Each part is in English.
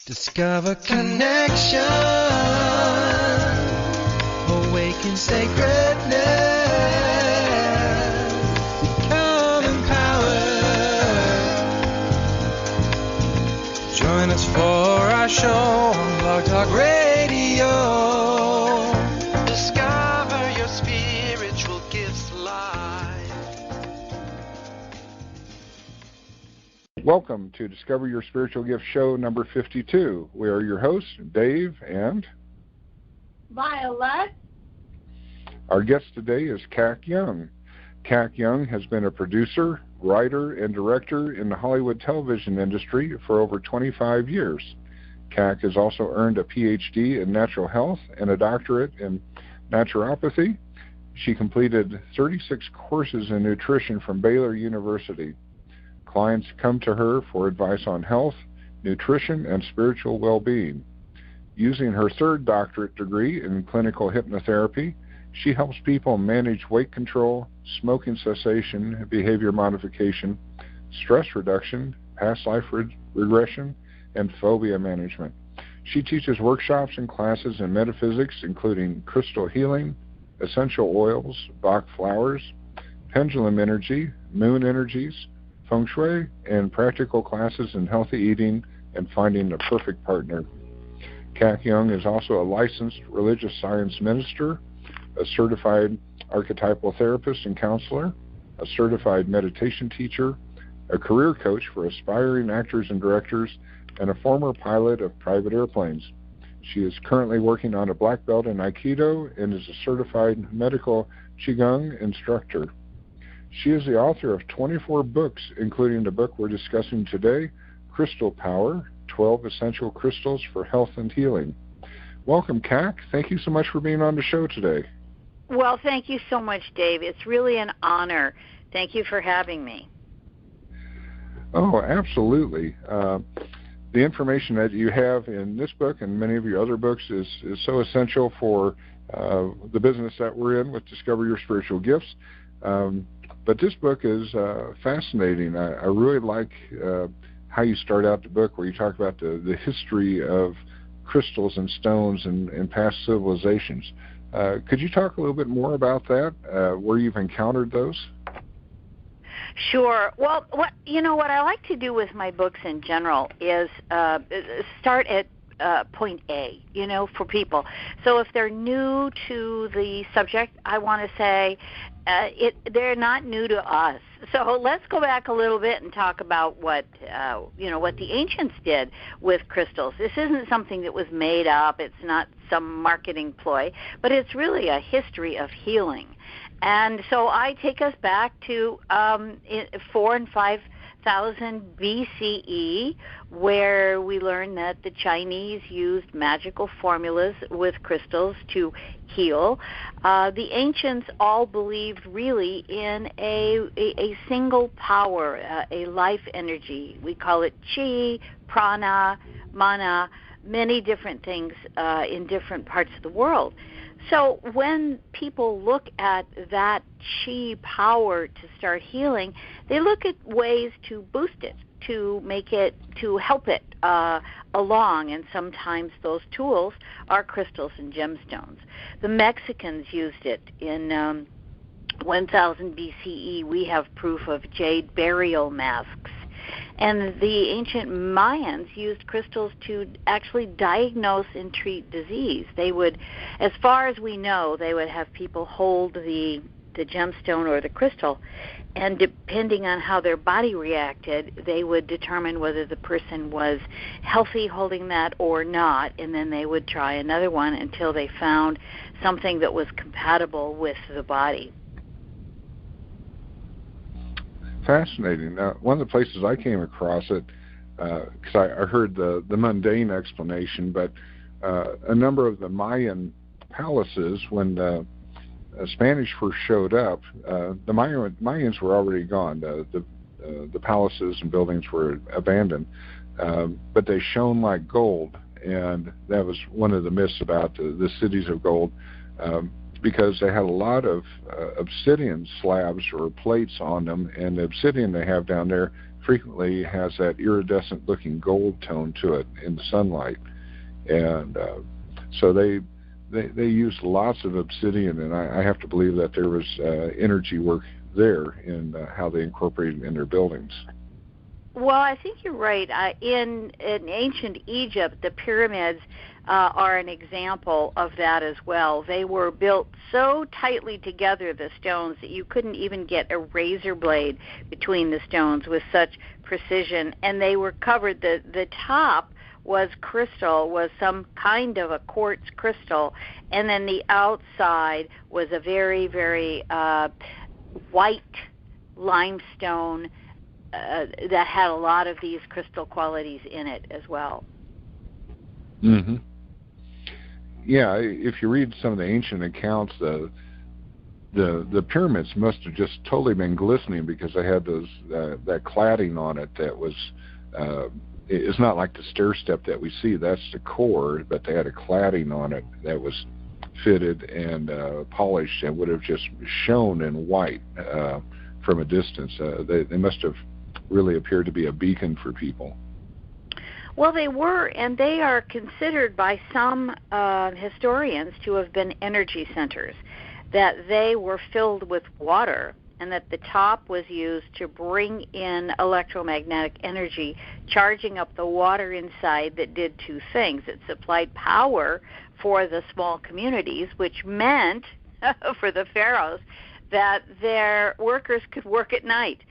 Discover connection, awaken sacredness, become empowered. Join us for our show on Blog Talk Radio. Discover your spiritual gifts live. Welcome to Discover Your Spiritual Gift Show number 52. We are your hosts, Dave and Vialet. Our guest today is Kac Young. Kac Young has been a producer, writer, and director in the Hollywood television industry for over 25 years. Kac has also earned a PhD in natural health and a doctorate in naturopathy. She completed 36 courses in nutrition from Baylor University. Clients come to her for advice on health, nutrition, and spiritual well-being. Using her third doctorate degree in clinical hypnotherapy, she helps people manage weight control, smoking cessation, behavior modification, stress reduction, past life regression, and phobia management. She teaches workshops and classes in metaphysics, including crystal healing, essential oils, Bach Flowers, pendulum energy, moon energies, Feng Shui, and practical classes in healthy eating and finding the perfect partner. Kac Young is also a licensed religious science minister, a certified archetypal therapist and counselor, a certified meditation teacher, a career coach for aspiring actors and directors, and a former pilot of private airplanes. She is currently working on a black belt in Aikido and is a certified medical Qigong instructor. She is the author of 24 books, including the book we're discussing today, Crystal Power, 12 Essential Crystals for Health and Healing. Welcome, Kac. Thank you so much for being on the show today. Well, thank you so much, Dave. It's really an honor. Thank you for having me. Oh, absolutely. The information that you have in this book and many of your other books is so essential for the business that we're in with Discover Your Spiritual Gifts. But this book is fascinating. I really like how you start out the book, where you talk about the history of crystals and stones and past civilizations. Could you talk a little bit more about that, where you've encountered those? Sure. Well, what I like to do with my books in general is start at point A, for people. So if they're new to the subject, I want to say they're not new to us. So let's go back a little bit and talk about what the ancients did with crystals. This isn't something that was made up. It's not some marketing ploy, but it's really a history of healing. And so I take us back to 4,000 and 5,000 BCE, where we learn that the Chinese used magical formulas with crystals to heal. The ancients all believed really in a single power, a life energy. We call it chi, prana, mana, many different things in different parts of the world. So when people look at that chi power to start healing, they look at ways to boost it, to make it, to help it along, and sometimes those tools are crystals and gemstones. The Mexicans used it in 1000 BCE. We have proof of jade burial masks. And the ancient Mayans used crystals to actually diagnose and treat disease. They would, as far as we know, they would have people hold the gemstone or the crystal, and depending on how their body reacted, they would determine whether the person was healthy holding that or not, and then they would try another one until they found something that was compatible with the body. Fascinating. Now, one of the places I came across it, because I heard the mundane explanation, but a number of the Mayan palaces, when the Spanish first showed up, the Mayans were already gone. The palaces and buildings were abandoned, but they shone like gold, and that was one of the myths about the cities of gold. Because they had a lot of obsidian slabs or plates on them, and the obsidian they have down there frequently has that iridescent-looking gold tone to it in the sunlight, and so they used lots of obsidian, and I have to believe that there was energy work there in how they incorporated it in their buildings. Well, I think you're right. In ancient Egypt, the pyramids are an example of that as well. They were built so tightly together, the stones, that you couldn't even get a razor blade between the stones with such precision. And they were covered, the top was crystal, was some kind of a quartz crystal, and then the outside was a very, very white limestone that had a lot of these crystal qualities in it as well. Mm-hmm. Yeah, if you read some of the ancient accounts, the pyramids must have just totally been glistening because they had those that cladding on it that was. It's not like the stair step that we see. That's the core, but they had a cladding on it that was fitted and polished and would have just shone in white from a distance. They must have really appeared to be a beacon for people. Well, they were, and they are considered by some historians to have been energy centers, that they were filled with water, and that the top was used to bring in electromagnetic energy, charging up the water inside that did two things. It supplied power for the small communities, which meant, for the pharaohs, that their workers could work at night.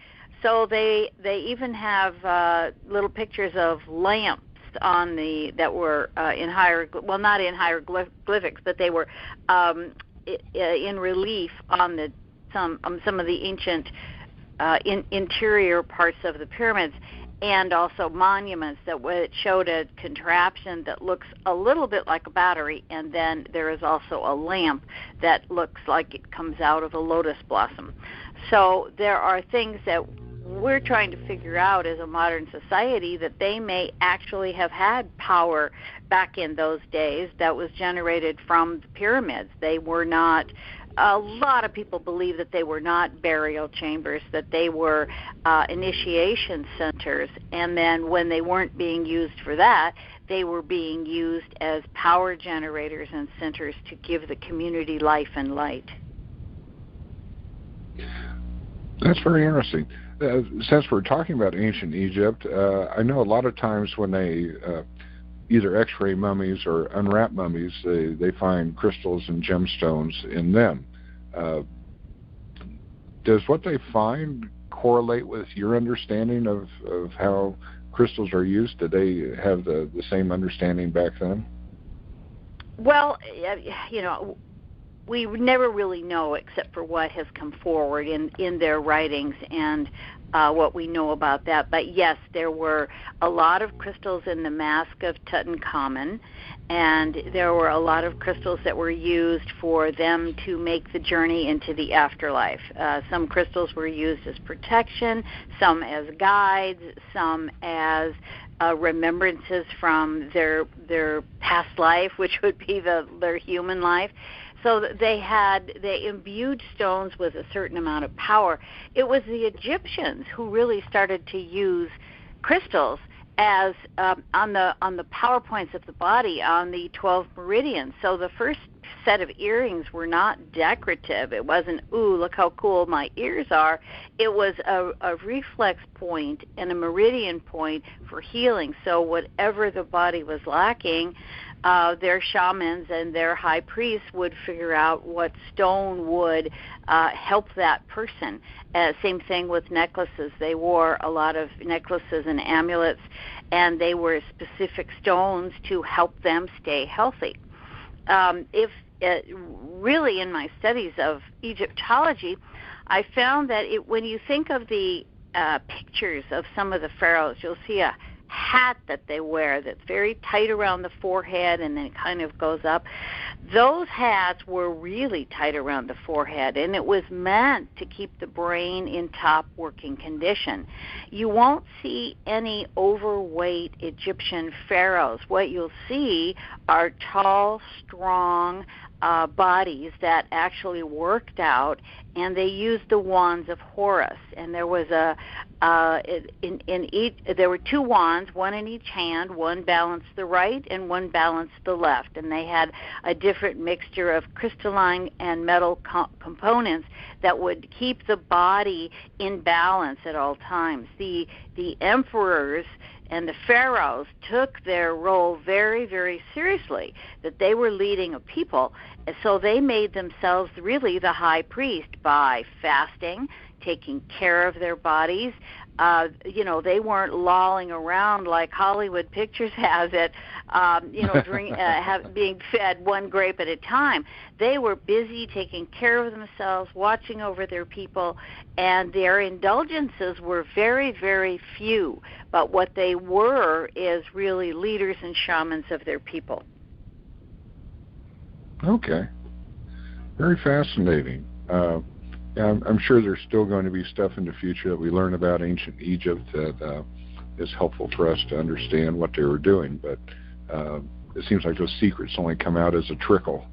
So they even have little pictures of lamps on that were in not in hieroglyphics, but they were in relief on some of the ancient interior parts of the pyramids, and also monuments that showed a contraption that looks a little bit like a battery, and then there is also a lamp that looks like it comes out of a lotus blossom. So there are things that we're trying to figure out as a modern society that they may actually have had power back in those days that was generated from the pyramids. They were not, a lot of people believe that they were not burial chambers, that they were initiation centers, and then when they weren't being used for that, they were being used as power generators and centers to give the community life and light. That's very interesting. Since we're talking about ancient Egypt, I know a lot of times when they either x-ray mummies or unwrap mummies, they find crystals and gemstones in them. Does what they find correlate with your understanding of how crystals are used? Did they have the same understanding back then? Well, we never really know except for what has come forward in their writings and what we know about that. But yes, there were a lot of crystals in the mask of Tutankhamun, and there were a lot of crystals that were used for them to make the journey into the afterlife. Some crystals were used as protection, some as guides, some as remembrances from their past life, which would be their human life. So they imbued stones with a certain amount of power. It was the Egyptians who really started to use crystals as on the power points of the body, on the 12 meridians. So the first set of earrings were not decorative. It wasn't, ooh, look how cool my ears are. It was a reflex point and a meridian point for healing. So whatever the body was lacking, their shamans and their high priests would figure out what stone would help that person. Same thing with necklaces. They wore a lot of necklaces and amulets, and they were specific stones to help them stay healthy. Really, in my studies of Egyptology, I found that when you think of the pictures of some of the pharaohs, you'll see a hat that they wear that's very tight around the forehead and then it kind of goes up. Those hats were really tight around the forehead, and it was meant to keep the brain in top working condition. You won't see any overweight Egyptian pharaohs. What you'll see are tall, strong, bodies that actually worked out, and they used the wands of Horus. And there was there were two wands, one in each hand. One balanced the right and one balanced the left, and they had a different mixture of crystalline and metal components that would keep the body in balance at all times. The emperors and the pharaohs took their role very, very seriously, that they were leading a people. And so they made themselves really the high priest by fasting, taking care of their bodies. They weren't lolling around like Hollywood Pictures has it, being fed one grape at a time. They were busy taking care of themselves, watching over their people, and their indulgences were very, very few. But what they were is really leaders and shamans of their people. Okay. Very fascinating. I'm sure there's still going to be stuff in the future that we learn about ancient Egypt that is helpful for us to understand what they were doing, but it seems like those secrets only come out as a trickle.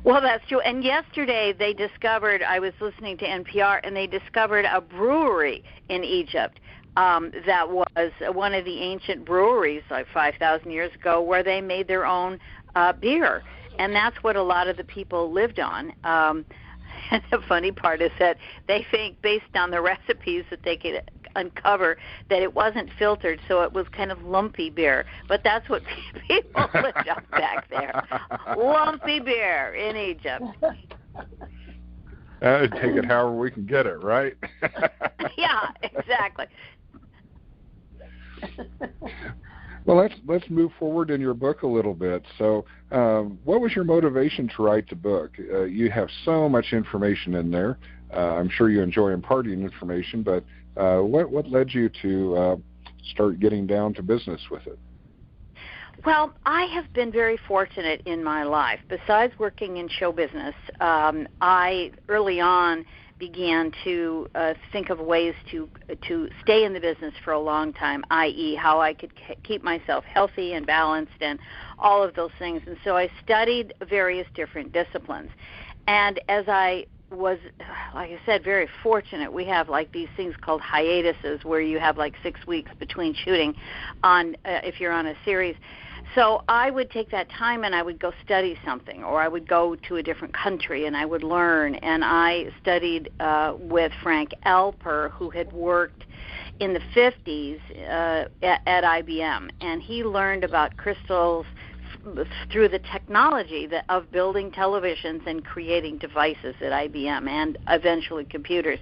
Well, that's true. And yesterday they discovered, I was listening to NPR, and they discovered a brewery in Egypt that was one of the ancient breweries like 5,000 years ago where they made their own beer. And that's what a lot of the people lived on. And the funny part is that they think, based on the recipes that they could uncover, that it wasn't filtered, so it was kind of lumpy beer. But that's what people lived on back there. Lumpy beer in Egypt. Take it however we can get it, right? Yeah, exactly. Well, let's move forward in your book a little bit. So what was your motivation to write the book? You have so much information in there. I'm sure you enjoy imparting information, but what led you to start getting down to business with it? Well, I have been very fortunate in my life. Besides working in show business, I early on began to think of ways to stay in the business for a long time, i.e. how I could keep myself healthy and balanced and all of those things. And so I studied various different disciplines. And as I was, like I said, very fortunate, we have like these things called hiatuses where you have like 6 weeks between shooting on if you're on a series. So I would take that time and I would go study something, or I would go to a different country and I would learn. And I studied with Frank Alper, who had worked in the 50s at IBM. And he learned about crystals through the technology of building televisions and creating devices at IBM and eventually computers.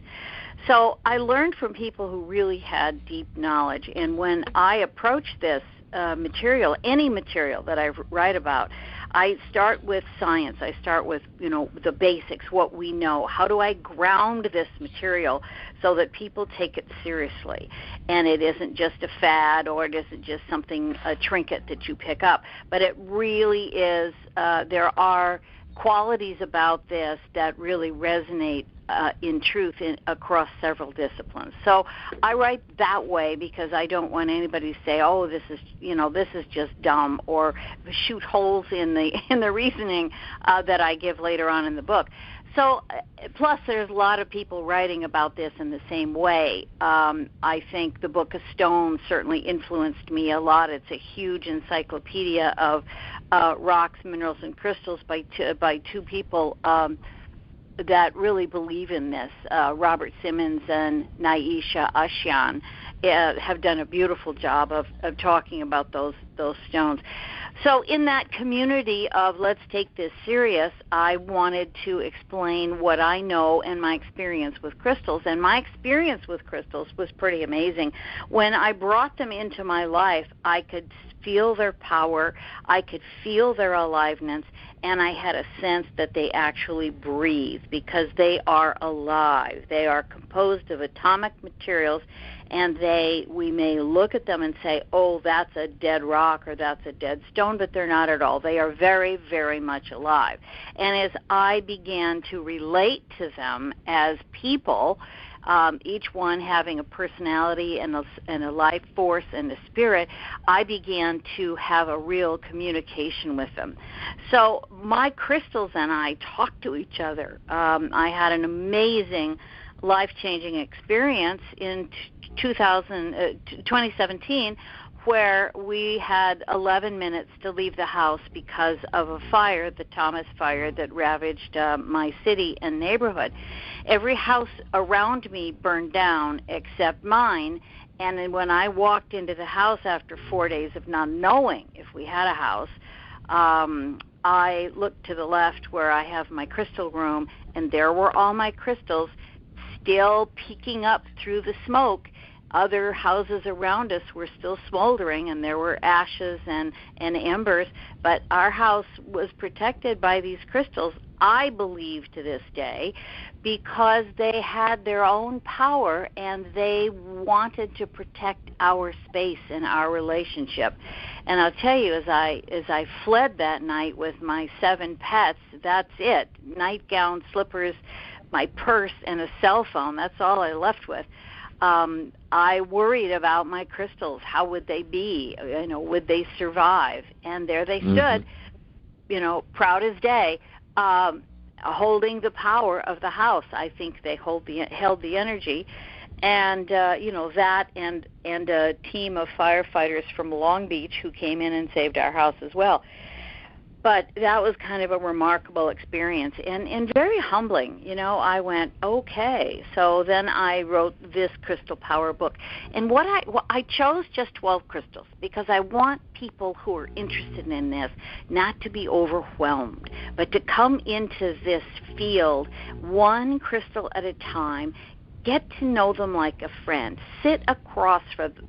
So I learned from people who really had deep knowledge. And when I approached this material, any material that I write about, I start with science. I start with, the basics, what we know. How do I ground this material so that people take it seriously? And it isn't just a fad, or it isn't just a trinket that you pick up, but it really is, there are qualities about this that really resonate in truth across several disciplines. So I write that way because I don't want anybody to say, "Oh, this is just dumb," or shoot holes in the reasoning that I give later on in the book. So, plus there's a lot of people writing about this in the same way. I think the Book of Stone certainly influenced me a lot. It's a huge encyclopedia of rocks, minerals, and crystals by two people that really believe in this. Robert Simmons and Naisha Ashyan have done a beautiful job of talking about those stones. So in that community of let's take this serious, I wanted to explain what I know and my experience with crystals. And my experience with crystals was pretty amazing. When I brought them into my life, I could feel their power, I could feel their aliveness, and I had a sense that they actually breathe because they are alive. They are composed of atomic materials, and we may look at them and say, oh, that's a dead rock or that's a dead stone, but they're not at all. They are very, very much alive. And as I began to relate to them as people, each one having a personality and a life force and a spirit, I began to have a real communication with them. So my crystals and I talked to each other. I had an amazing life-changing experience in 2017 where we had 11 minutes to leave the house because of a fire, the Thomas fire that ravaged my city and neighborhood. Every house around me burned down except mine, and then when I walked into the house after 4 days of not knowing if we had a house, I looked to the left where I have my crystal room, and there were all my crystals still peeking up through the smoke. Other houses around us were still smoldering, and there were ashes and embers, but our house was protected by these crystals, I believe to this day, because they had their own power and they wanted to protect our space and our relationship. And I'll tell you, as I fled that night with my 7 pets, that's it. Nightgown, slippers, my purse, and a cell phone. That's all I left with. I worried about my crystals. How would they be? Would they survive? And there they stood, proud as day, holding the power of the house. I think they held the energy, and that and a team of firefighters from Long Beach who came in and saved our house as well. But that was kind of a remarkable experience and very humbling. I went, okay. So then I wrote this crystal power book. And I chose just 12 crystals because I want people who are interested in this not to be overwhelmed, but to come into this field one crystal at a time. Get to know them like a friend. Sit across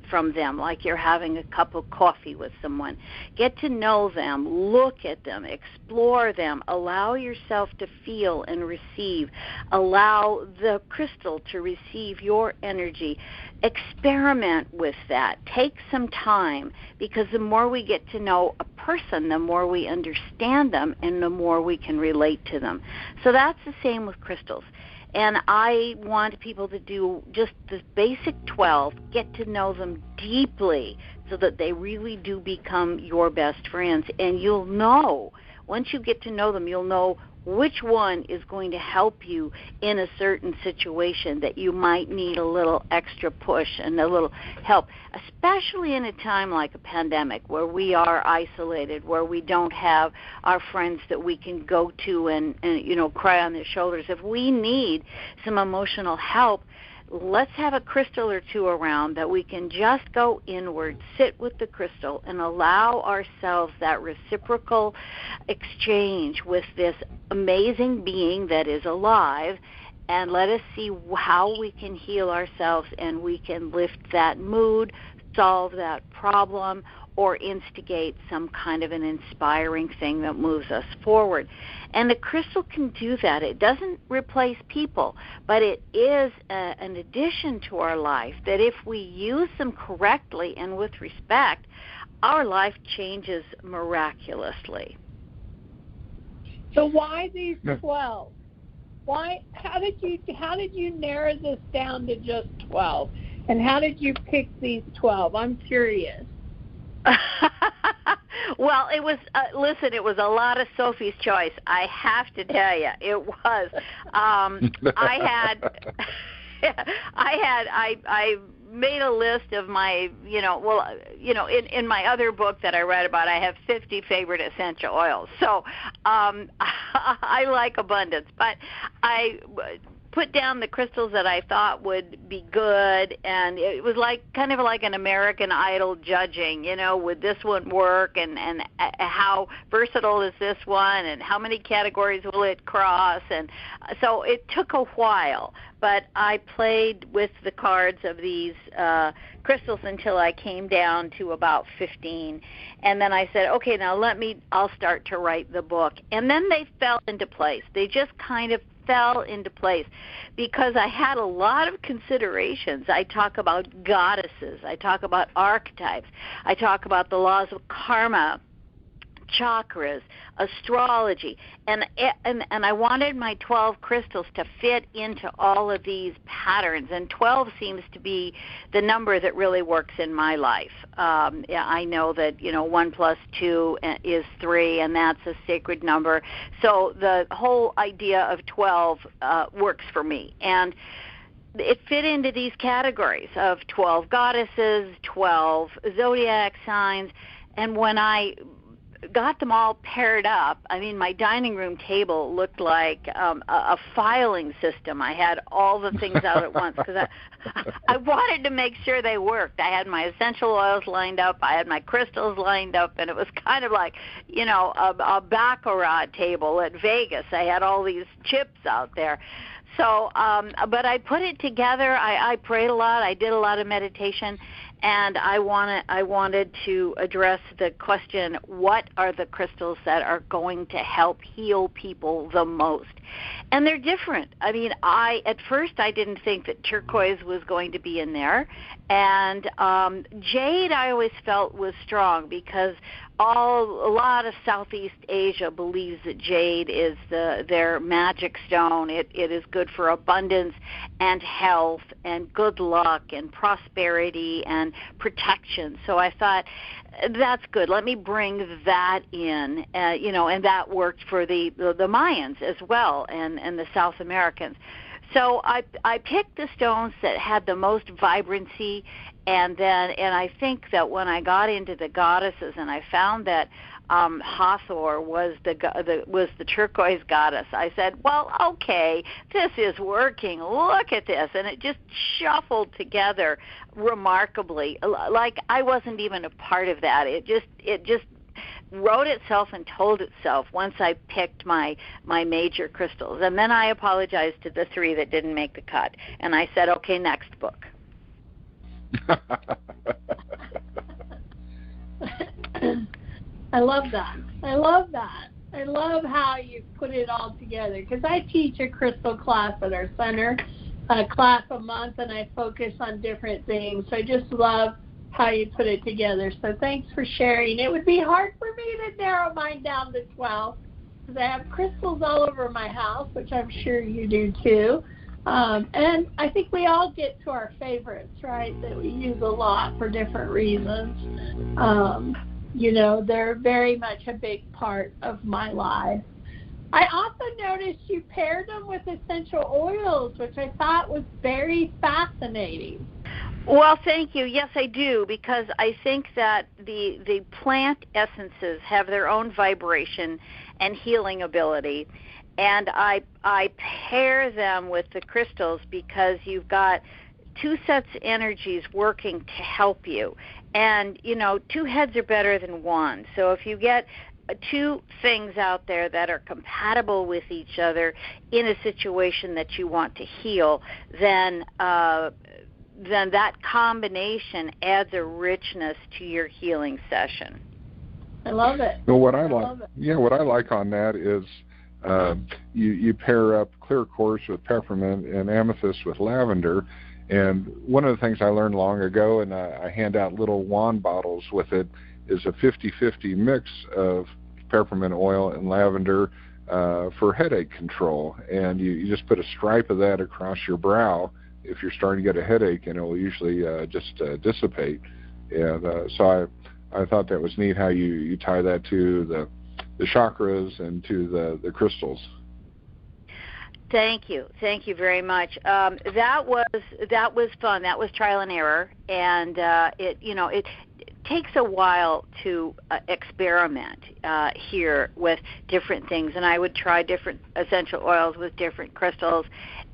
from them like you're having a cup of coffee with someone. Get to know them, look at them, explore them, allow yourself to feel and receive. Allow the crystal to receive your energy. Experiment with that. Take some time, because the more we get to know a person, the more we understand them and the more we can relate to them. So that's the same with crystals. And I want people to do just the basic 12, get to know them deeply so that they really do become your best friends. And you'll know, once you get to know them, you'll know which one is going to help you in a certain situation that you might need a little extra push and a little help, especially in a time like a pandemic where we are isolated, where we don't have our friends that we can go to and cry on their shoulders. If we need some emotional help, let's have a crystal or two around that we can just go inward, sit with the crystal, and allow ourselves that reciprocal exchange with this amazing being that is alive, and let us see how we can heal ourselves and we can lift that mood, solve that problem, or instigate some kind of an inspiring thing that moves us forward. And the crystal can do that. It doesn't replace people, but it is an addition to our life that if we use them correctly and with respect, our life changes miraculously. So why these 12? Why? How did you narrow this down to just 12? And how did you pick these 12? I'm curious. Well, it was it was a lot of Sophie's choice. I have to tell you, it was. I made a list of my, in my other book that I read about, I have 50 favorite essential oils. So I like abundance, but I put down the crystals that I thought would be good, and it was kind of like an American Idol judging, would this one work, and how versatile is this one, and how many categories will it cross, and so it took a while, but I played with the cards of these crystals until I came down to about 15, and then I said, okay, now I'll start to write the book, and then they fell into place. They just kind of fell into place because I had a lot of considerations. I talk about goddesses. I talk about archetypes. I talk about the laws of karma, chakras, astrology, and I wanted my 12 crystals to fit into all of these patterns, and 12 seems to be the number that really works in my life. I know that 1 plus 2 is 3, and that's a sacred number. So the whole idea of 12 works for me, and it fit into these categories of 12 goddesses, 12 zodiac signs, and when I got them all paired up, I mean, my dining room table looked like a filing system. I had all the things out at once because I wanted to make sure they worked. I had my essential oils lined up, I had my crystals lined up, and it was kind of like, a baccarat table at Vegas. I had all these chips out there. So, but I put it together. I prayed a lot. I did a lot of meditation, and I wanted to address the question: what are the crystals that are going to help heal people the most? And they're different. I mean, at first I didn't think that turquoise was going to be in there, and jade I always felt was strong because a lot of Southeast Asia believes that jade is their magic stone. It is good for abundance and health and good luck and prosperity and protection. So I thought, that's good. Let me bring that in, and that worked for the Mayans as well and the South Americans. So I picked the stones that had the most vibrancy, and I think that when I got into the goddesses and I found that Hathor was the turquoise goddess, I said, well, okay, this is working. Look at this, and it just shuffled together remarkably. Like I wasn't even a part of that. It just wrote itself and told itself once I picked my major crystals. And then I apologized to the 3 that didn't make the cut, and I said, okay, next book. I love that. I love how you put it all together, because I teach a crystal class at our center, a class a month, and I focus on different things. So I just love how you put it together. So thanks for sharing. It would be hard for me to narrow mine down to 12 because I have crystals all over my house, which I'm sure you do too. And I think we all get to our favorites, right, that we use a lot for different reasons. They're very much a big part of my life. I also noticed you paired them with essential oils, which I thought was very fascinating. Well, thank you. Yes, I do, because I think that the plant essences have their own vibration and healing ability, and I pair them with the crystals because you've got 2 sets of energies working to help you. And, 2 heads are better than 1. So if you get 2 things out there that are compatible with each other in a situation that you want to heal, then that combination adds a richness to your healing session. I love it. Well, what I like on that is you pair up clear quartz with peppermint and amethyst with lavender. And one of the things I learned long ago, and I hand out little wand bottles with it, is a 50-50 mix of peppermint oil and lavender for headache control. And you just put a stripe of that across your brow if you're starting to get a headache, and it will usually just dissipate. And so I thought that was neat how you tie that to the chakras and to the crystals. Thank you very much. That was fun. That was trial and error, and it takes a while to experiment here with different things. And I would try different essential oils with different crystals,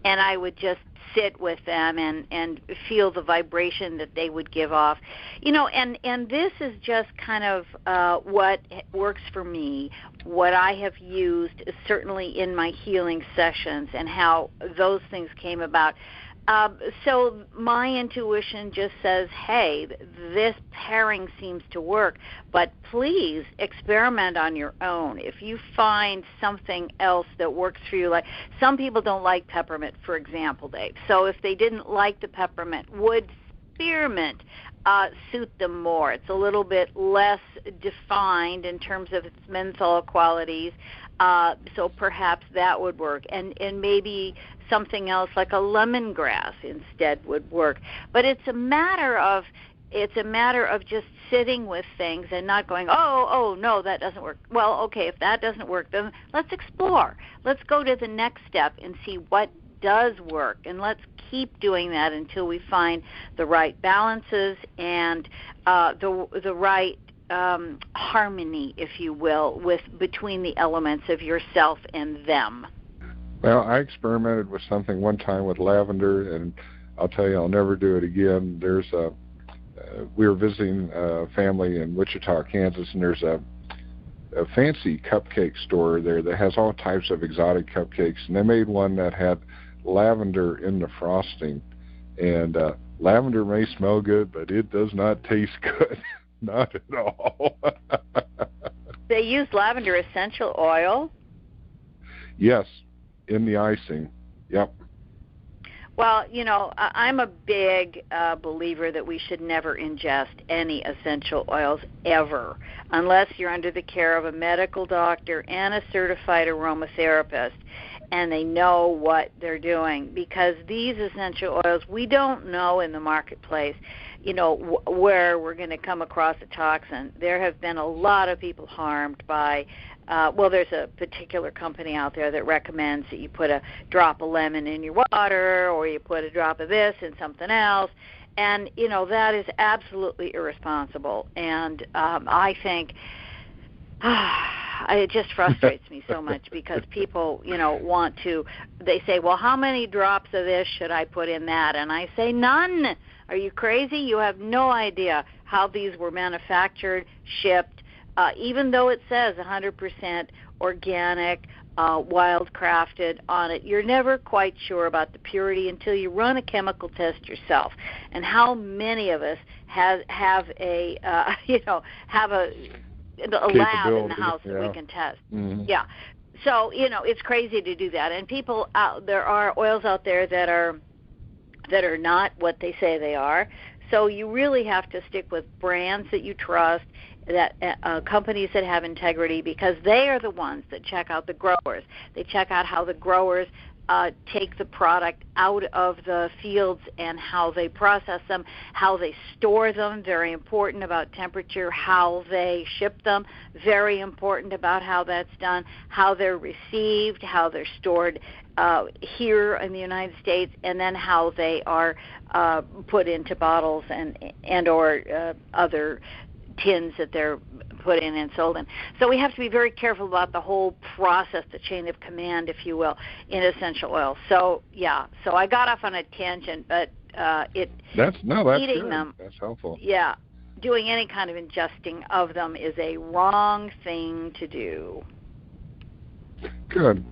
and I would just sit with them and feel the vibration that they would give off. And this is just kind of what works for me, what I have used certainly in my healing sessions and how those things came about. So my intuition just says, hey, this pairing seems to work, but please experiment on your own. If you find something else that works for you, like some people don't like peppermint, for example, Dave. So if they didn't like the peppermint, would spearmint suit them more. It's a little bit less defined in terms of its menthol qualities, so perhaps that would work. And maybe something else like a lemongrass instead would work. But it's a matter of just sitting with things and not going, oh, no, that doesn't work. Well, okay, if that doesn't work, then let's explore. Let's go to the next step and see what does work, and let's keep doing that until we find the right balances and the right harmony, if you will, between the elements of yourself and them. Well, I experimented with something one time with lavender, and I'll tell you, I'll never do it again. We were visiting a family in Wichita, Kansas, and there's a fancy cupcake store there that has all types of exotic cupcakes, and they made one that had lavender in the frosting. And lavender may smell good, but it does not taste good. Not at all. They use lavender essential oil? Yes, in the icing. Yep. Well, I'm a big believer that we should never ingest any essential oils ever, unless you're under the care of a medical doctor and a certified aromatherapist, and they know what they're doing. Because these essential oils, we don't know in the marketplace, where we're going to come across a toxin. There have been a lot of people harmed by there's a particular company out there that recommends that you put a drop of lemon in your water, or you put a drop of this in something else, and that is absolutely irresponsible. And I think it just frustrates me so much because people want to, they say, well, how many drops of this should I put in that? And I say, none. Are you crazy? You have no idea how these were manufactured, shipped. Even though it says 100% organic, wild-crafted on it, you're never quite sure about the purity until you run a chemical test yourself. And how many of us have a lab in the house that we can test? Mm-hmm. Yeah. So it's crazy to do that. And people there are oils out there that are not what they say they are. So you really have to stick with brands that you trust, that companies that have integrity, because they are the ones that check out the growers. They check out how the growers take the product out of the fields and how they process them, how they store them, very important about temperature, how they ship them, very important about how that's done, how they're received, how they're stored here in the United States, and then how they are put into bottles and or other tins that they're put in and sold in. So we have to be very careful about the whole process, the chain of command, if you will, in essential oils. So I got off on a tangent, but that's eating good. them, that's helpful. Yeah, doing any kind of ingesting of them is a wrong thing to do. Good.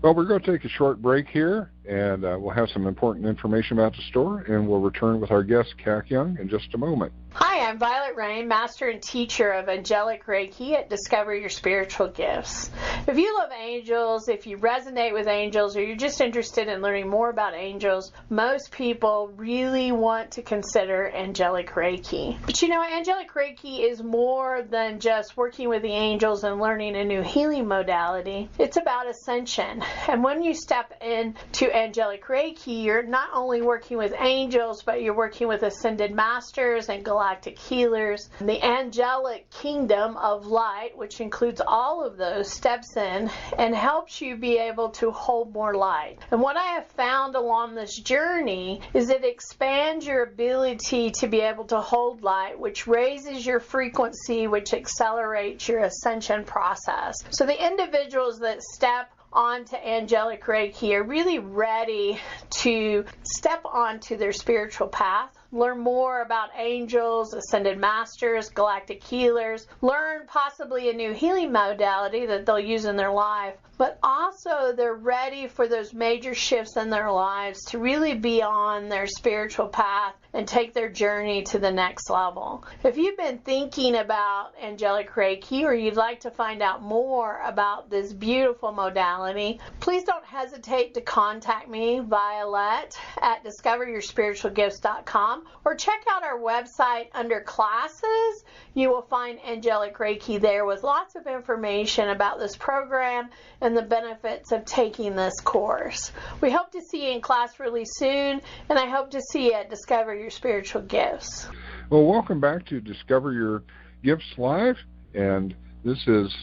Well, we're going to take a short break here, and we'll have some important information about the store, and we'll return with our guest, Kac Young, in just a moment. Hi, I'm Violet Rain, Master and Teacher of Angelic Reiki at Discover Your Spiritual Gifts. If you love angels, if you resonate with angels, or you're just interested in learning more about angels, most people really want to consider Angelic Reiki. But Angelic Reiki is more than just working with the angels and learning a new healing modality. It's about ascension. And when you step into Angelic Reiki, you're not only working with angels, but you're working with ascended masters and galactic healers. The angelic kingdom of light, which includes all of those, steps in and helps you be able to hold more light. And what I have found along this journey is it expands your ability to be able to hold light, which raises your frequency, which accelerates your ascension process. So the individuals that step onto Angelic Reiki are really ready to step onto their spiritual path, learn more about angels, ascended masters, galactic healers, learn possibly a new healing modality that they'll use in their life, but also they're ready for those major shifts in their lives to really be on their spiritual path and take their journey to the next level. If you've been thinking about angelic Reiki or you'd like to find out more about this beautiful modality, please don't hesitate to contact me, Vialet, at discoveryourspiritualgifts.com, or check out our website under classes. You will find angelic Reiki there with lots of information about this program and the benefits of taking this course. We hope to see you in class really soon, and I hope to see you at Discover Your Spiritual Gifts. Well, welcome back to Discover Your Gifts Live, and this is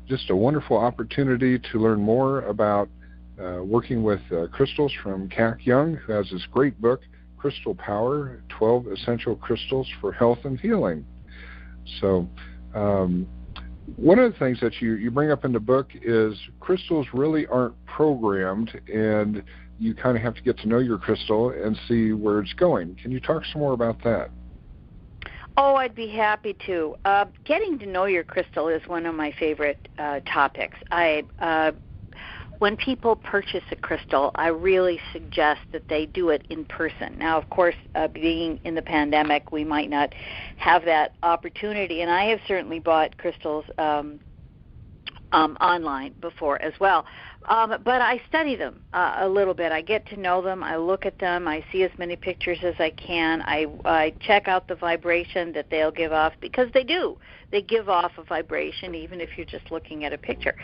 just a wonderful opportunity to learn more about working with crystals from Kac Young, who has this great book, Crystal Power, 12 Essential Crystals for Health and Healing. So one of the things that you bring up in the book is crystals really aren't programmed, and you kind of have to get to know your crystal and see where it's going. Can you talk some more about that? Oh, I'd be happy to. Getting to know your crystal is one of my favorite topics. When people purchase a crystal, I really suggest that they do it in person. Now, of course, being in the pandemic, we might not have that opportunity, and I have certainly bought crystals online before as well. But I study them a little bit. I get to know them. I look at them. I see as many pictures as I can. I check out the vibration that they'll give off, because they do. They give off a vibration even if you're just looking at a picture.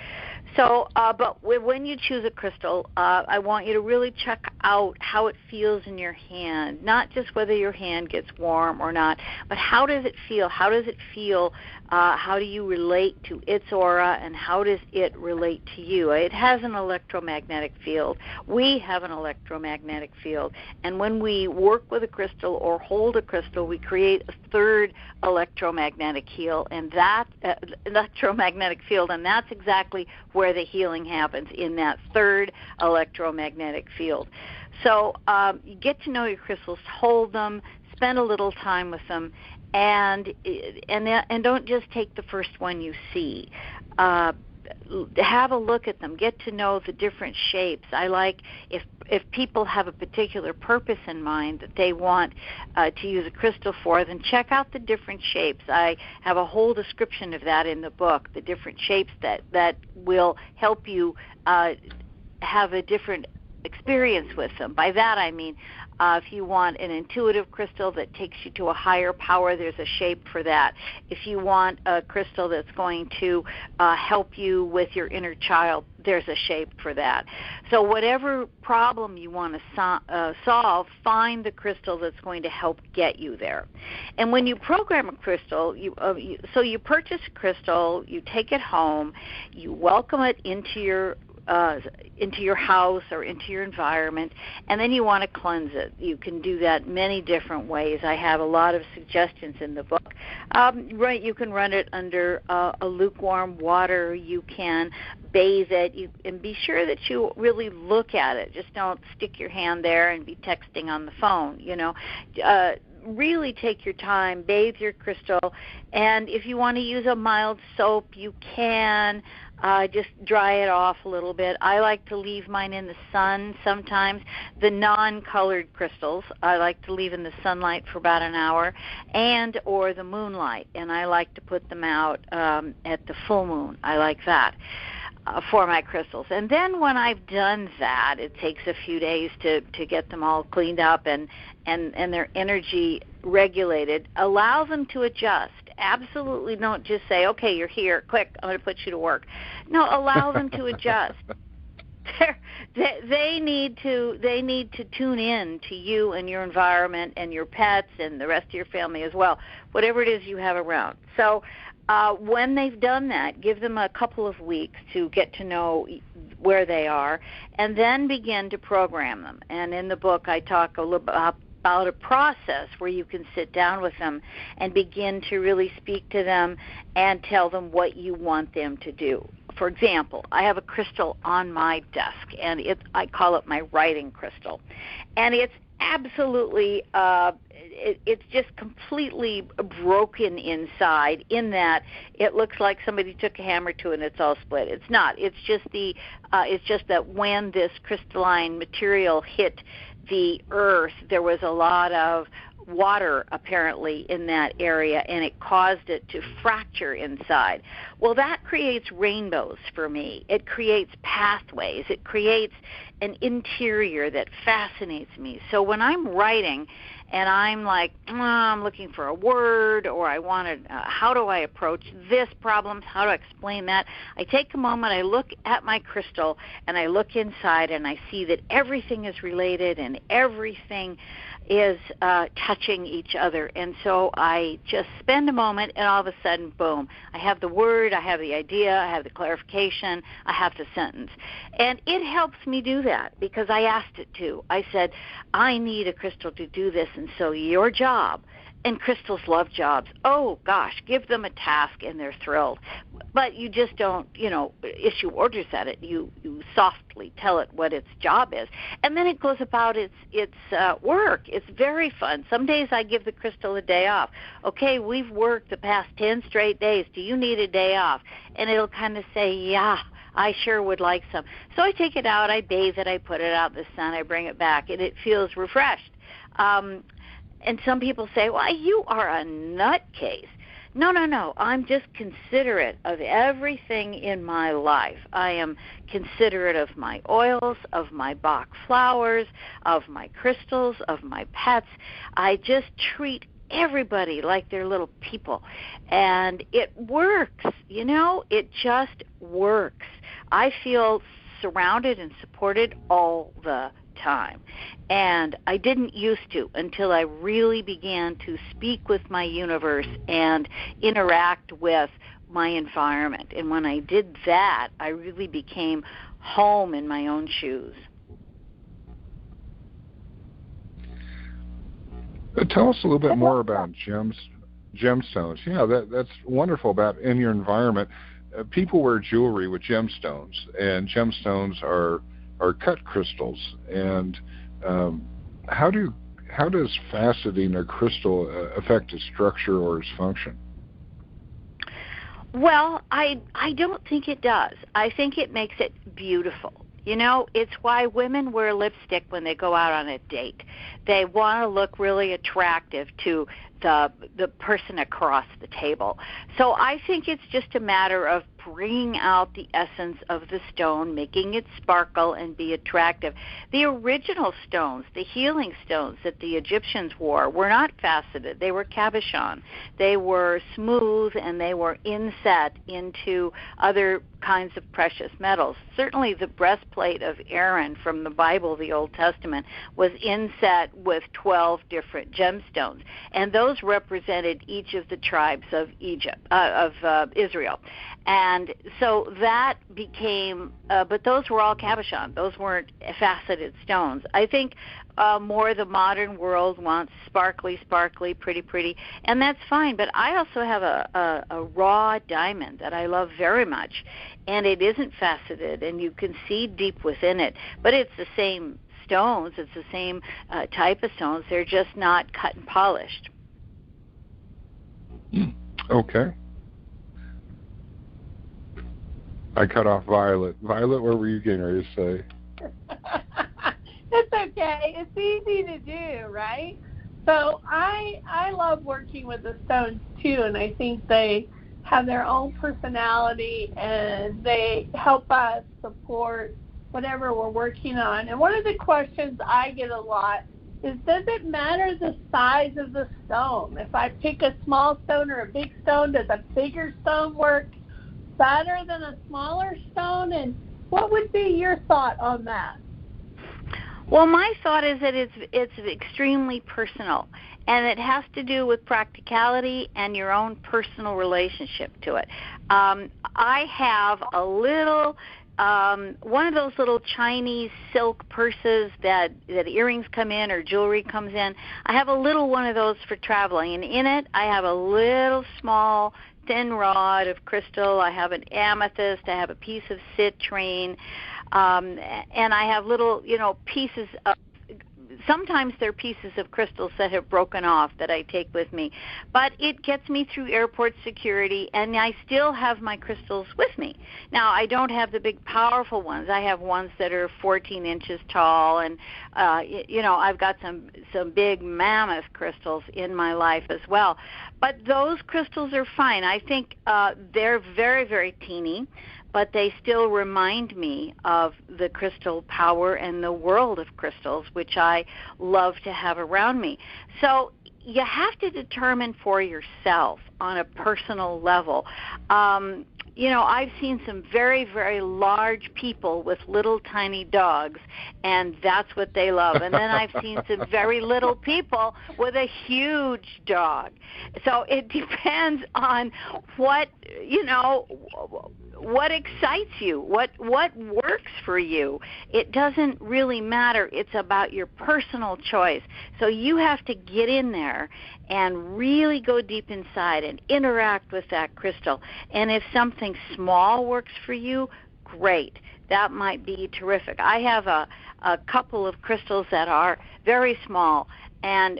So, but when you choose a crystal, I want you to really check out how it feels in your hand, not just whether your hand gets warm or not, but how does it feel? How does it feel? How do you relate to its aura, and how does it relate to you? It has an electromagnetic field. We have an electromagnetic field, and when we work with a crystal or hold a crystal, we create a third electromagnetic field, and that electromagnetic field, and that's exactly where the healing happens, in that third electromagnetic field. So you get to know your crystals, hold them, spend a little time with them, and don't just take the first one you see. Have a look at them. Get to know the different shapes. I like if people have a particular purpose in mind that they want to use a crystal for, then check out the different shapes. I have a whole description of that in the book, the different shapes that will help you have a different experience with them. By that I mean, if you want an intuitive crystal that takes you to a higher power, there's a shape for that. If you want a crystal that's going to help you with your inner child, there's a shape for that. So whatever problem you want to solve, find the crystal that's going to help get you there. And when you program a crystal, you purchase a crystal, you take it home, you welcome it into your house or into your environment, and then you want to cleanse it. You can do that many different ways. I have a lot of suggestions in the book. You can run it under a lukewarm water. You can bathe it, and be sure that you really look at it. Just don't stick your hand there and be texting on the phone. Really take your time, bathe your crystal, and if you want to use a mild soap, you can. Just dry it off a little bit. I like to leave mine in the sun sometimes. The non-colored crystals, I like to leave in the sunlight for about an hour, and or the moonlight, and I like to put them out at the full moon. I like that for my crystals. And then when I've done that, it takes a few days to get them all cleaned up and their energy regulated. Allow them to adjust. Absolutely don't just say, okay, you're here, quick, I'm going to put you to work. No, allow them to adjust. They need to tune in to you and your environment and your pets and the rest of your family as well, whatever it is you have around. So when they've done that, give them a couple of weeks to get to know where they are, and then begin to program them. And in the book, I talk a little about a process where you can sit down with them and begin to really speak to them and tell them what you want them to do. For example, I have a crystal on my desk, and I call it my writing crystal. And it's absolutely, it's just completely broken inside, in that it looks like somebody took a hammer to it and it's all split. It's not. It's just that when this crystalline material hit the earth, there was a lot of water apparently in that area, and it caused it to fracture inside. Well, that creates rainbows for me. It creates pathways. It creates an interior that fascinates me. So when I'm writing and I'm like, I'm looking for a word, or I want to, how do I approach this problem? How do I explain that? I take a moment, I look at my crystal, and I look inside, and I see that everything is related and everything is touching each other. And so I just spend a moment, and all of a sudden, boom, I have the word, I have the idea, I have the clarification, I have the sentence. And it helps me do that because I asked it to. I said, I need a crystal to do this, and so your job, and crystals love jobs. Oh, gosh, give them a task, and they're thrilled. But you just don't, issue orders at it. You softly tell it what its job is. And then it goes about its work. It's very fun. Some days I give the crystal a day off. Okay, we've worked the past 10 straight days. Do you need a day off? And it'll kind of say, yeah, I sure would like some. So I take it out, I bathe it, I put it out in the sun, I bring it back, and it feels refreshed. And some people say, well, you are a nutcase. No. I'm just considerate of everything in my life. I am considerate of my oils, of my Bach flowers, of my crystals, of my pets. I just treat everybody like they're little people. And it works, it just works. I feel surrounded and supported all the time. And I didn't used to until I really began to speak with my universe and interact with my environment. And when I did that, I really became home in my own shoes. Tell us a little bit more about gemstones. Yeah, that's wonderful about in your environment. People wear jewelry with gemstones, and gemstones are cut crystals. And how does faceting a crystal affect its structure or its function? Well, I don't think it does. I think it makes it beautiful. It's why women wear lipstick when they go out on a date. They want to look really attractive to the person across the table. So I think it's just a matter of bringing out the essence of the stone, making it sparkle and be attractive. The original stones, the healing stones that the Egyptians wore, were not faceted. They were cabochon. They were smooth, and they were inset into other kinds of precious metals. Certainly the breastplate of Aaron from the Bible, the Old Testament, was inset with 12 different gemstones, and those represented each of the tribes of Israel. And so that became, but those were all cabochon. Those weren't faceted stones. I think more the modern world wants sparkly, pretty, and that's fine. But I also have a raw diamond that I love very much, and it isn't faceted, and you can see deep within it. But it's the same stones. It's the same type of stones. They're just not cut and polished. Okay. I cut off Violet. Violet, what were you getting ready to say? It's okay. It's easy to do, right? So I love working with the stones too, and I think they have their own personality, and they help us support whatever we're working on. And one of the questions I get a lot is, does it matter the size of the stone? If I pick a small stone or a big stone, does a bigger stone work better than a smaller stone? And what would be your thought on that? Well, my thought is that it's extremely personal, and it has to do with practicality and your own personal relationship to it. I have a little one of those little Chinese silk purses that earrings come in or jewelry comes in. I have a little one of those for traveling, and in it I have a little small thin rod of crystal. I have an amethyst. I have a piece of citrine, and I have little, pieces of sometimes they're pieces of crystals that have broken off that I take with me. But it gets me through airport security, and I still have my crystals with me. Now, I don't have the big, powerful ones. I have ones that are 14 inches tall, and, I've got some big mammoth crystals in my life as well. But those crystals are fine. I think they're very, very teeny, but they still remind me of the crystal power and the world of crystals, which I love to have around me. So you have to determine for yourself on a personal level. I've seen some very, very large people with little tiny dogs, and that's what they love. And then I've seen some very little people with a huge dog. So it depends on what excites you, what works for you. It doesn't really matter. It's about your personal choice. So you have to get in there and really go deep inside and interact with that crystal. And if something small works for you, great. That might be terrific. I have a couple of crystals that are very small,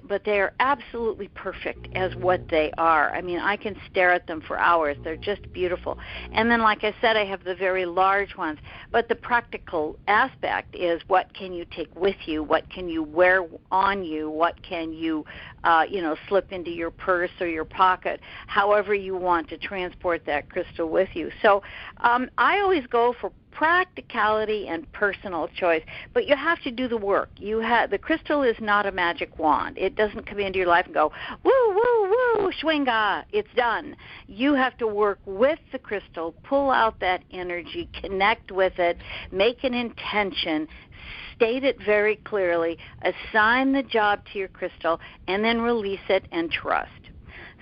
but they are absolutely perfect as what they are. I mean, I can stare at them for hours. They're just beautiful. And then, like I said, I have the very large ones. But the practical aspect is, what can you take with you? What can you wear on you? What can you, slip into your purse or your pocket, however you want to transport that crystal with you. So I always go for practicality and personal choice, but you have to do the work. The crystal is not a magic wand. It doesn't come into your life and go, woo, woo, woo, swinga, it's done. You have to work with the crystal, pull out that energy, connect with it, make an intention, state it very clearly, assign the job to your crystal, and then release it and trust.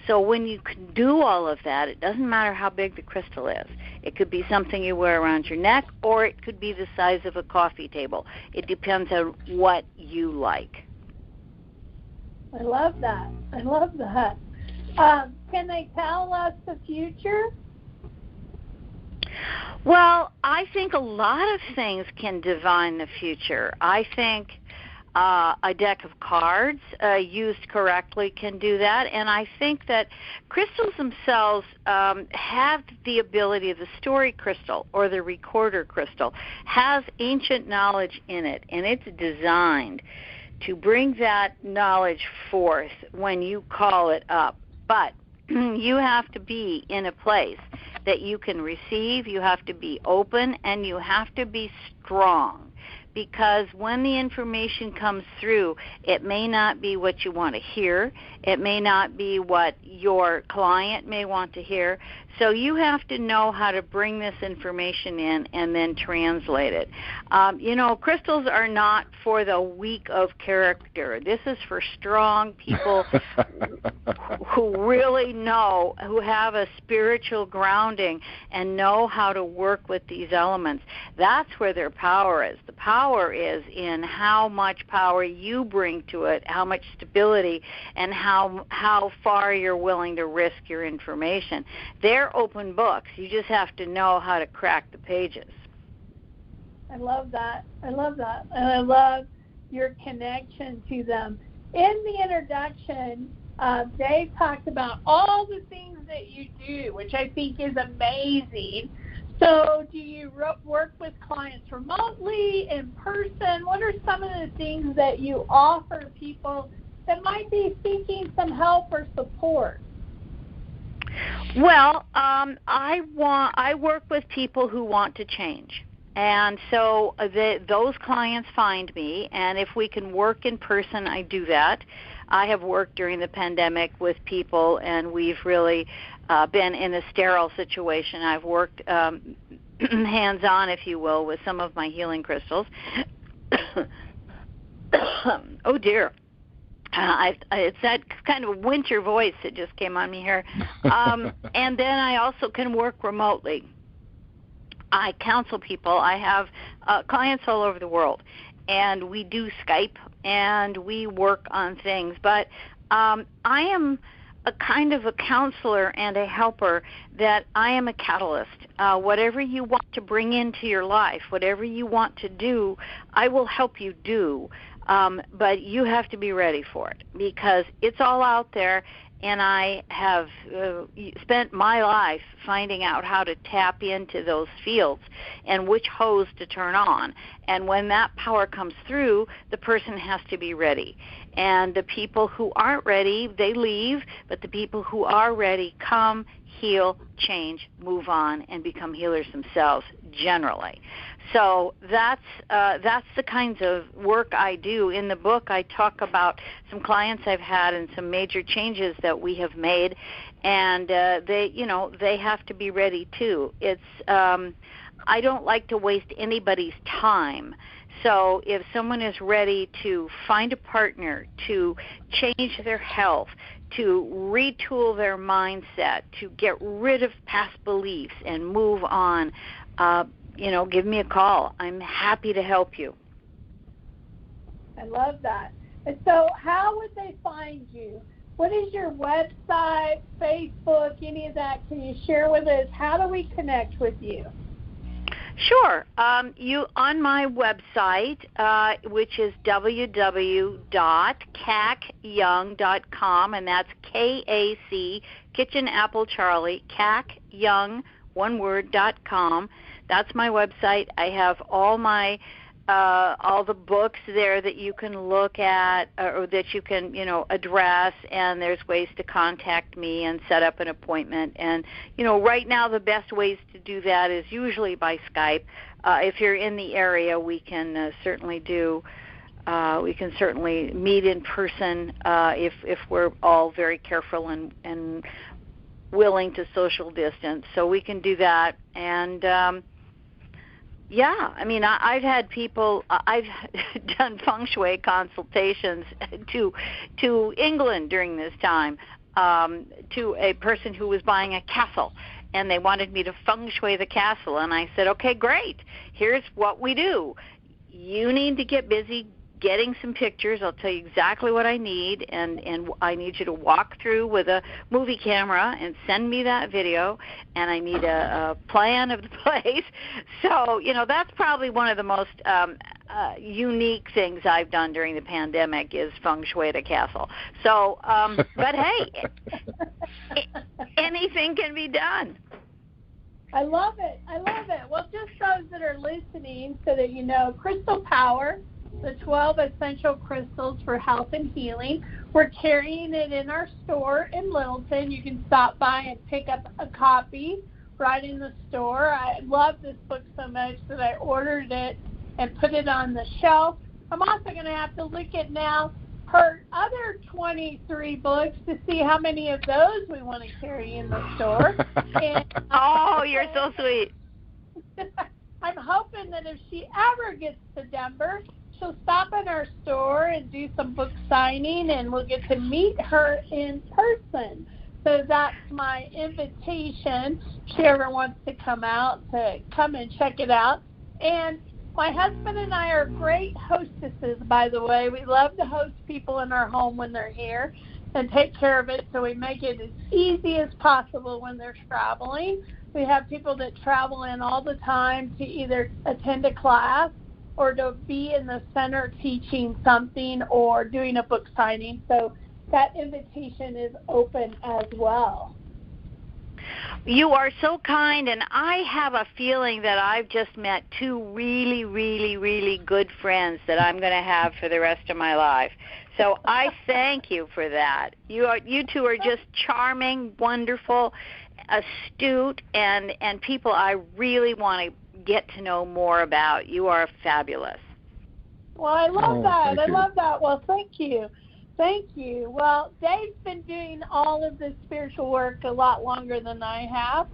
So when you can do all of that, it doesn't matter how big the crystal is. It could be something you wear around your neck, or it could be the size of a coffee table. It depends on what you like. I love that. Can they tell us the future? Well, I think a lot of things can divine the future. I think a deck of cards used correctly can do that, and I think that crystals themselves have the ability. The story crystal or the recorder crystal has ancient knowledge in it, and it's designed to bring that knowledge forth when you call it up. But you have to be in a place that you can receive, you have to be open, and you have to be strong. Because when the information comes through, it may not be what you want to hear. It may not be what your client may want to hear. So you have to know how to bring this information in and then translate it. Crystals are not for the weak of character. This is for strong people who really know, who have a spiritual grounding and know how to work with these elements. That's where their power is. The power is in how much power you bring to it, how much stability, and how far you're willing to risk your information. They're open books. You just have to know how to crack the pages. I love that. And I love your connection to them. In the introduction, Dave talked about all the things that you do, which I think is amazing. So do you work with clients remotely, in person? What are some of the things that you offer people that might be seeking some help or support? Well, I work with people who want to change. And so those clients find me, and if we can work in person, I do that. I have worked during the pandemic with people, and we've really been in a sterile situation. I've worked hands-on, if you will, with some of my healing crystals. Oh, dear. It's that kind of winter voice that just came on me here. And then I also can work remotely. I counsel people. I have clients all over the world, and we do Skype, and we work on things. But I am a kind of a counselor and a helper, that I am a catalyst. Whatever you want to bring into your life, whatever you want to do, I will help you do. But you have to be ready for it because it's all out there. And I have spent my life finding out how to tap into those fields and which hose to turn on. And when that power comes through, the person has to be ready. And the people who aren't ready, they leave, but the people who are ready come, heal, change, move on, and become healers themselves generally. So that's the kinds of work I do. In the book, I talk about some clients I've had and some major changes that we have made, and they have to be ready too. It's I don't like to waste anybody's time. So if someone is ready to find a partner, to change their health, to retool their mindset, to get rid of past beliefs and move on, give me a call. I'm happy to help you. I love that. And so how would they find you? What is your website, Facebook, any of that? Can you share with us? How do we connect with you? Sure. You on my website, which is www.kacyoung.com, and that's KAC, Kitchen Apple Charlie, Kac Young, one word, .com. That's my website. I have all the books there that you can look at or that you can, address, and there's ways to contact me and set up an appointment. And, right now the best ways to do that is usually by Skype. If you're in the area, we can certainly meet in person if we're all very careful and willing to social distance. So we can do that. And I've had people, I've done Feng Shui consultations to England during this time, to a person who was buying a castle, and they wanted me to Feng Shui the castle, and I said, okay, great, here's what we do. You need to get busy getting some pictures. I'll tell you exactly what I need, and I need you to walk through with a movie camera and send me that video, and I need a plan of the place. So, that's probably one of the most unique things I've done during the pandemic is Feng Shui at a castle. So, but hey, anything can be done. I love it. Well, just those that are listening so that you know, Crystal Power, the 12 essential crystals for health and healing. We're carrying it in our store in Littleton. You can stop by and pick up a copy right in the store. I love this book so much that I ordered it and put it on the shelf. I'm also going to have to look at now her other 23 books to see how many of those we want to carry in the store. And, oh, you're so sweet. I'm hoping that if she ever gets to Denver, she'll stop in our store and do some book signing, and we'll get to meet her in person. So that's my invitation. If she ever wants to come out, to come and check it out. And my husband and I are great hostesses, by the way. We love to host people in our home when they're here and take care of it, so we make it as easy as possible when they're traveling. We have people that travel in all the time to either attend a class or to be in the center teaching something or doing a book signing. So that invitation is open as well. You are so kind, and I have a feeling that I've just met two really, really, really good friends that I'm going to have for the rest of my life. So I thank you for that. You two are just charming, wonderful, astute, and people I really want to get to know more about. You are fabulous. Well, I love that. I love that. Well, thank you. Thank you. Well, Dave's been doing all of this spiritual work a lot longer than I have.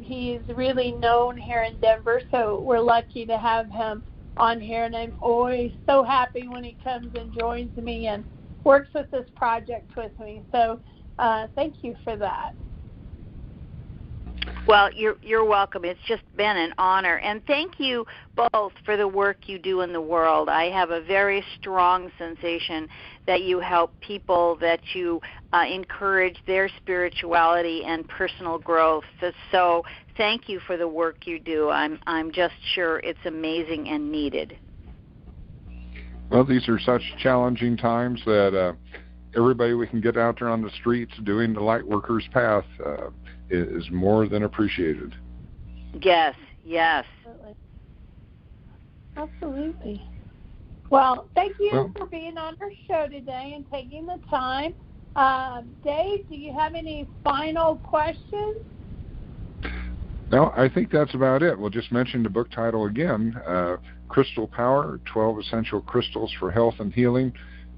He's really known here in Denver, so we're lucky to have him on here, and I'm always so happy when he comes and joins me and works with this project with me. So thank you for that. Well, you're welcome. It's just been an honor. And thank you both for the work you do in the world. I have a very strong sensation that you help people, that you encourage their spirituality and personal growth. So thank you for the work you do. I'm just sure it's amazing and needed. Well, these are such challenging times that everybody we can get out there on the streets doing the light workers path is more than appreciated. Yes, yes. Absolutely. Well, thank you for being on our show today and taking the time. Dave, do you have any final questions? No, I think that's about it. We'll just mention the book title again, Crystal Power, 12 Essential Crystals for Health and Healing,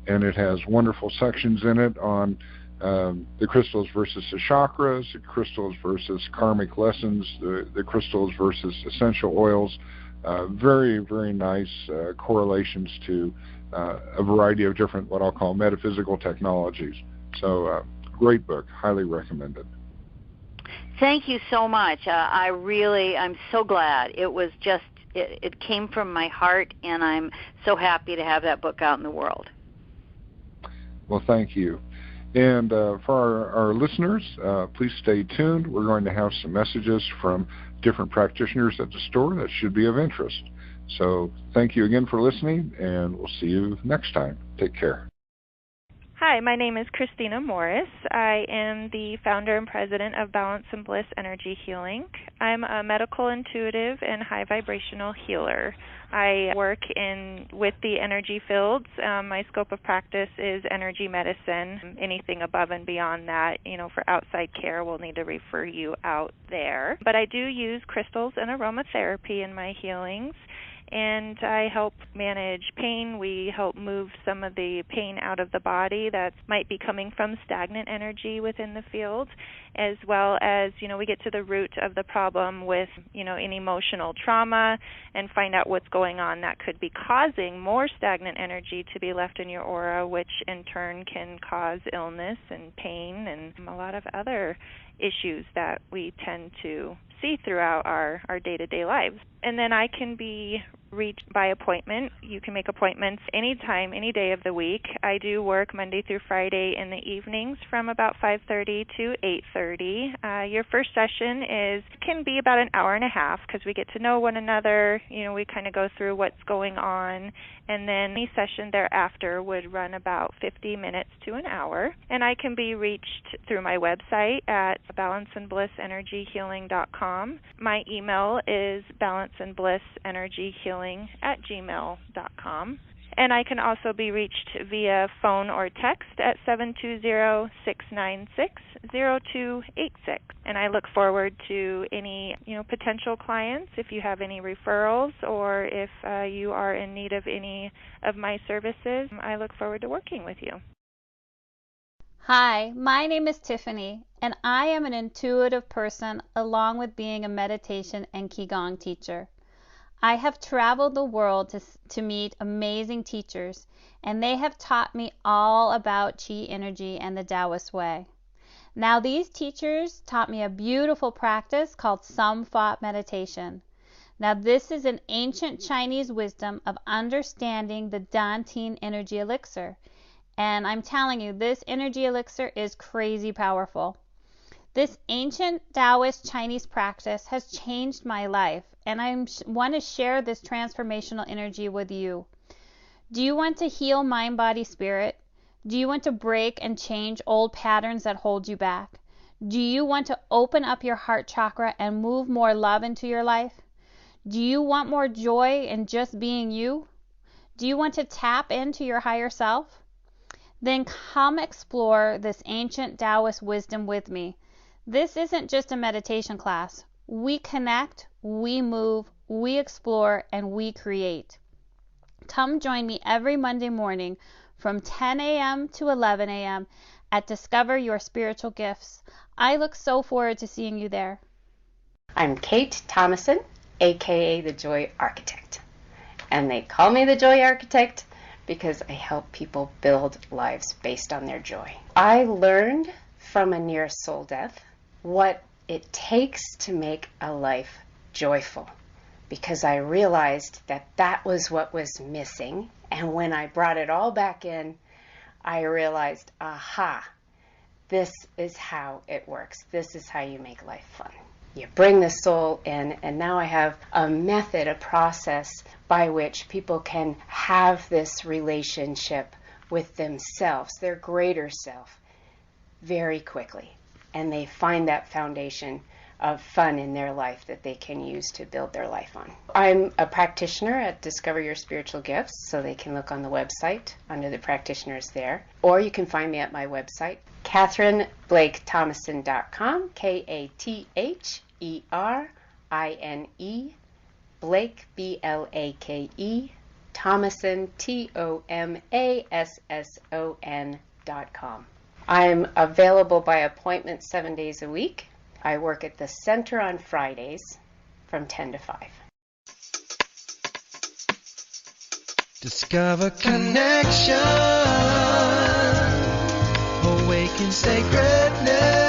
and it has wonderful sections in it on the crystals versus the chakras, the crystals versus karmic lessons, the crystals versus essential oils. Very, very nice correlations to a variety of different, what I'll call metaphysical technologies. So, great book, highly recommended. Thank you so much. I'm so glad. It was just, it came from my heart, and I'm so happy to have that book out in the world. Well, thank you. And for our listeners, please stay tuned. We're going to have some messages from different practitioners at the store that should be of interest. So thank you again for listening, and we'll see you next time. Take care. Hi, my name is Christina Morris. I am the founder and president of Balance and Bliss Energy Healing. I'm a medical intuitive and high vibrational healer. I work with the energy fields. My scope of practice is energy medicine. Anything above and beyond that, for outside care, we'll need to refer you out there. But I do use crystals and aromatherapy in my healings, and I help manage pain. We help move some of the pain out of the body that might be coming from stagnant energy within the field, as well as, we get to the root of the problem with, an emotional trauma and find out what's going on that could be causing more stagnant energy to be left in your aura, which in turn can cause illness and pain and a lot of other issues that we tend to see throughout our day-to-day lives. And then I can be reached by appointment. You can make appointments anytime, any day of the week. I do work Monday through Friday in the evenings from about 5:30 to 8:30. Your first session can be about an hour and a half because we get to know one another. We kind of go through what's going on, and then any session thereafter would run about 50 minutes to an hour. And I can be reached through my website at balanceandblissenergyhealing.com. My email is balanceandblissenergyhealing@gmail.com. And I can also be reached via phone or text at 720-696-0286. And I look forward to any, potential clients. If you have any referrals or if you are in need of any of my services, I look forward to working with you. Hi, my name is Tiffany, and I am an intuitive person along with being a meditation and Qigong teacher. I have traveled the world to meet amazing teachers, and they have taught me all about Qi energy and the Taoist way. Now, these teachers taught me a beautiful practice called Sum Thought meditation. Now, this is an ancient Chinese wisdom of understanding the Dantian energy elixir. And I'm telling you, this energy elixir is crazy powerful. This ancient Taoist Chinese practice has changed my life, and I want to share this transformational energy with you. Do you want to heal mind, body, spirit? Do you want to break and change old patterns that hold you back? Do you want to open up your heart chakra and move more love into your life? Do you want more joy in just being you? Do you want to tap into your higher self? Then come explore this ancient Taoist wisdom with me. This isn't just a meditation class. We connect, we move, we explore, and we create. Come join me every Monday morning from 10 a.m. to 11 a.m. at Discover Your Spiritual Gifts. I look so forward to seeing you there. I'm Kate Thomason, aka the Joy Architect. And they call me the Joy Architect because I help people build lives based on their joy. I learned from a near soul death what it takes to make a life joyful, because I realized that that was what was missing. And when I brought it all back in, I realized, aha, this is how it works. This is how you make life fun. You bring the soul in, and now I have a method, a process by which people can have this relationship with themselves, their greater self, very quickly. And they find that foundation of fun in their life that they can use to build their life on. I'm a practitioner at Discover Your Spiritual Gifts, so they can look on the website under the practitioners there. Or you can find me at my website, KatherineBlakeThomason.com, KathereIne, Blake, B-L-A-K-E, Thomason, TOMASSON.com. I'm available by appointment 7 days a week. I work at the center on Fridays from 10 to 5. Discover connection, awaken sacredness.